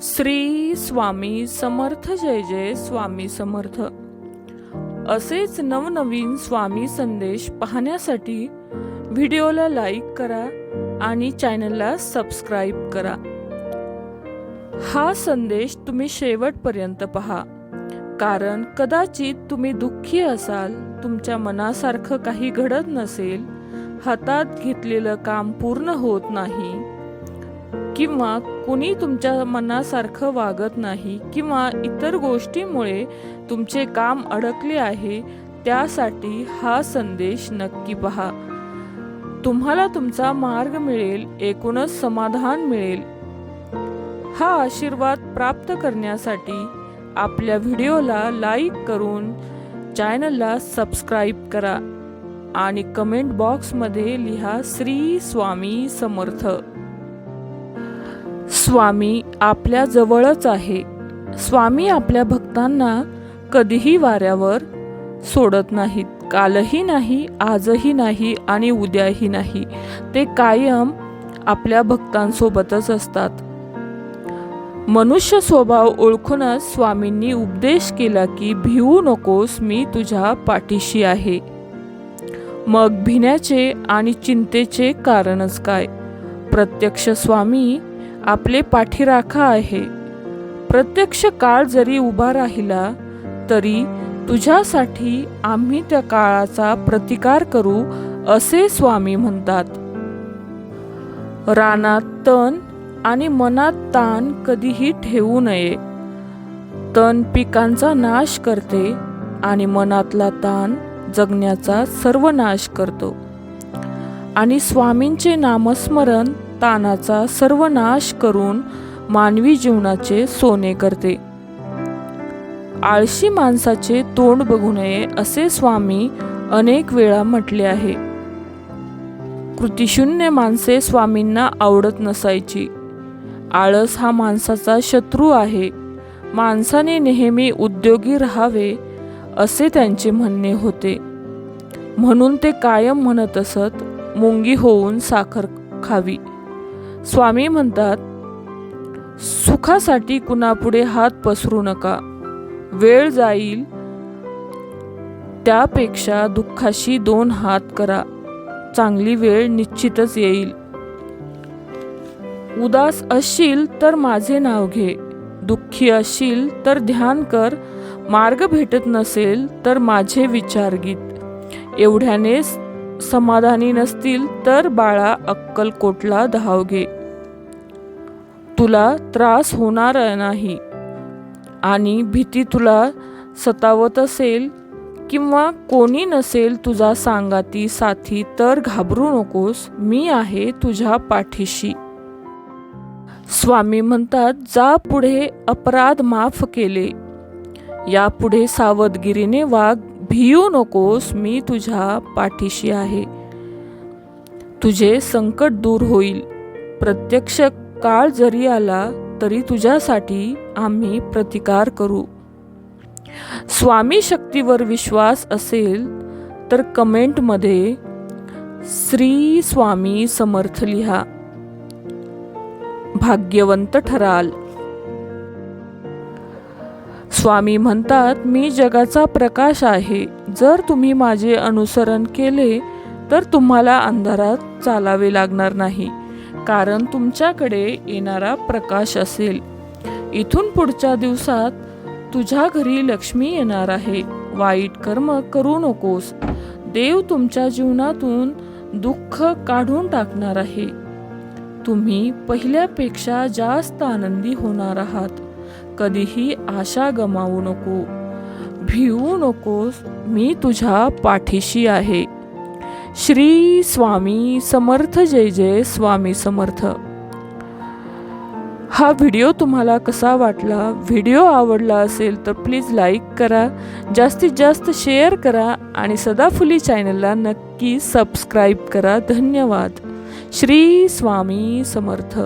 श्री स्वामी समर्थ, जय जय स्वामी समर्थ। असेच नवनवीन स्वामी संदेश पाहण्यासाठी व्हिडिओला लाईक करा आणि चॅनलला सबस्क्राईब करा। हा संदेश तुम्ही शेवटपर्यंत पहा, कारण कदाचित तुम्ही दुःखी असाल, तुमच्या मनासारखं काही घडत नसेल, हातात घेतलेलं काम पूर्ण होत नाही, किंवा कुणी तुमच्या मनासारखं वागत नाही, किंवा इतर गोष्टीमुळे तुमचे काम अडकले आहे, त्यासाठी हा संदेश नक्की पहा। तुम्हाला तुमचा मार्ग मिळेल, एकूणच समाधान मिळेल। हा आशीर्वाद प्राप्त करण्यासाठी आपल्या व्हिडिओला लाईक करून चॅनलला सबस्क्राईब करा आणि कमेंट बॉक्समध्ये लिहा श्री स्वामी समर्थ। स्वामी आपल्या जवळच आहे। स्वामी आपल्या भक्तांना कधीही वाऱ्यावर सोडत नाहीत। कालही नाही, आजही नाही आणि उद्याही नाही। ते कायम आपल्या भक्तांसोबतच असतात। मनुष्य स्वभाव ओळखूनच स्वामींनी उपदेश केला की भिवू नकोस, मी तुझ्या पाठीशी आहे। मग भिण्याचे आणि चिंतेचे कारणच काय? प्रत्यक्ष स्वामी आपले पाठीराखा आहे। प्रत्यक्ष काळ जरी उभा राहिला तरी तुझ्यासाठी आम्ही त्या काळाचा प्रतिकार करू, असे स्वामी म्हणतात। रानात तण आणि मनात ताण कधीही ठेवू नये। तण पिकांचा नाश करते आणि मनातला ताण जगण्याचा सर्वनाश करतो। आणि स्वामींचे नामस्मरण ताणाचा सर्वनाश करून मानवी जीवनाचे सोने करते। आळशी माणसाचे तोंड बघू नये, असे स्वामी अनेक वेळा म्हटले आहे। कृतिशून्य माणसे स्वामींना आवडत नसायची। आळस हा माणसाचा शत्रू आहे। माणसाने नेहमी उद्योगी राहावे, असे त्यांचे म्हणणे होते। म्हणून ते कायम म्हणत असत, मुंगी होऊन साखर खावी। स्वामी म्हणतात, सुखासाठी कुणापुढे हात पसरू नका। वेळ जाईल, त्यापेक्षा दुःखाशी 2 हात करा। चांगली वेळ निश्चितच येईल। उदास असशील तर माझे नाव घे, दुःखी असशील तर ध्यान कर, मार्ग भेटत नसेल तर माझे विचार गीत। एवढ्याने समाधानी नसतील तर बाळा अक्कलकोटला धाव घे। तुला त्रास होणार नाही आणि भीती तुला सतावत असेल, किंवा कोणी नसेल तुझा सांगाती साथी, तर घाबरू नकोस, मी आहे तुझ्या पाठीशी। स्वामी म्हणतात, जा पुढे अपराध माफ केले, यापुढे सावधगिरीने वाग, भिवू नकोस, मी तुझ्या पाठीशी आहे। तुझे संकट दूर होईल। प्रत्यक्ष काळ जरी आला तरी तुझ्यासाठी आम्ही प्रतिकार करू। स्वामी शक्तीवर विश्वास असेल तर कमेंटमध्ये श्री स्वामी समर्थ लिहा, भाग्यवंत ठराल। स्वामी म्हणतात, मी जगाचा प्रकाश आहे। जर तुम्ही माझे अनुसरण केले तर तुम्हाला अंधारात चालावे लागणार नाही, कारण तुमच्याकडे येणारा प्रकाश असेल। इथून पुढच्या दिवसात तुझ्या घरी लक्ष्मी येणार आहे। वाईट कर्म करू नकोस, देव तुमच्या जीवनातून दुःख काढून टाकणार आहे। तुम्ही पहिल्यापेक्षा जास्त आनंदी होणार आहात। कधीही आशा गमावू नको, भिवू नकोस, मी तुझ्या पाठीशी आहे। श्री स्वामी समर्थ, जय जय स्वामी समर्थ। हा व्हिडिओ तुम्हाला कसा वाटला? व्हिडिओ आवडला असेल तर प्लीज लाईक करा, जास्तीत जास्त शेअर करा आणि सदाफुली चॅनलला नक्की सबस्क्राईब करा। धन्यवाद। श्री स्वामी समर्थ।